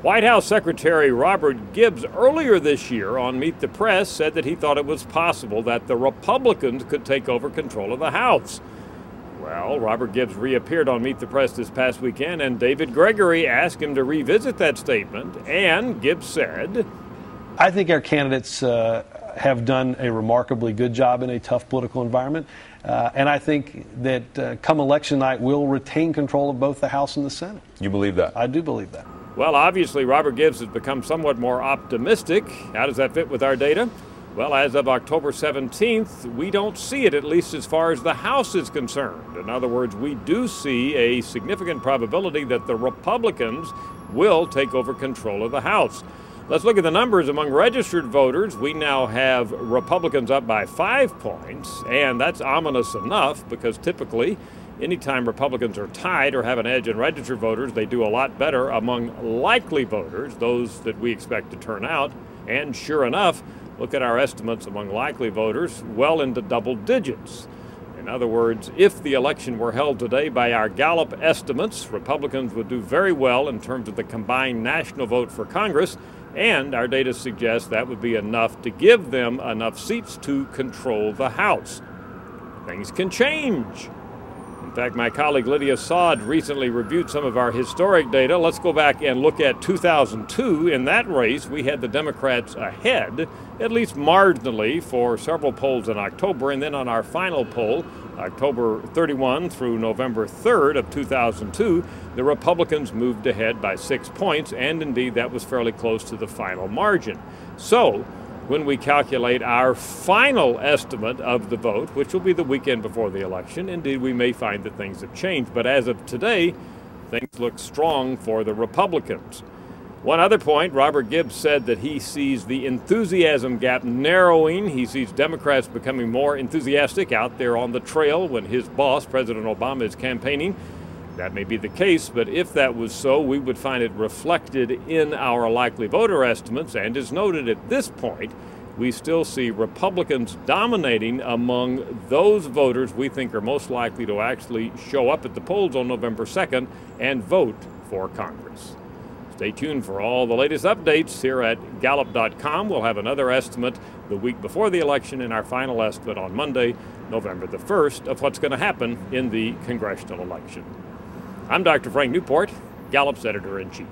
White House Secretary Robert Gibbs earlier this year on Meet the Press said that he thought it was possible that the Republicans could take over control of the House. Well, Robert Gibbs reappeared on Meet the Press this past weekend, and David Gregory asked him to revisit that statement, and Gibbs said, I think our candidates have done a remarkably good job in a tough political environment, and I think that come election night, we'll retain control of both the House and the Senate. You believe that? I do believe that. Well, obviously, Robert Gibbs has become somewhat more optimistic. How does that fit with our data? Well, as of October 17th, we don't see it, at least as far as the House is concerned. In other words, we do see a significant probability that the Republicans will take over control of the House. Let's look at the numbers among registered voters. We now have Republicans up by 5 points, and that's ominous enough because typically anytime Republicans are tied or have an edge in registered voters, they do a lot better among likely voters, those that we expect to turn out. And sure enough, look at our estimates among likely voters, well into double digits. In other words, if the election were held today by our Gallup estimates, Republicans would do very well in terms of the combined national vote for Congress, and our data suggests that would be enough to give them enough seats to control the House. Things can change. In fact, my colleague Lydia Saad recently reviewed some of our historic data. Let's go back and look at 2002. In that race, we had the Democrats ahead, at least marginally, for several polls in October. And then on our final poll, October 31 through November 3rd of 2002, the Republicans moved ahead by 6 points, and indeed that was fairly close to the final margin. So, when we calculate our final estimate of the vote, which will be the weekend before the election, indeed we may find that things have changed. But as of today, things look strong for the Republicans. One other point, Robert Gibbs said that he sees the enthusiasm gap narrowing. He sees Democrats becoming more enthusiastic out there on the trail when his boss, President Obama, is campaigning. That may be the case, but if that was so, we would find it reflected in our likely voter estimates. And as noted at this point, we still see Republicans dominating among those voters we think are most likely to actually show up at the polls on November 2nd and vote for Congress. Stay tuned for all the latest updates here at Gallup.com. We'll have another estimate the week before the election and our final estimate on Monday, November the 1st, of what's going to happen in the congressional election. I'm Dr. Frank Newport, Gallup's editor-in-chief.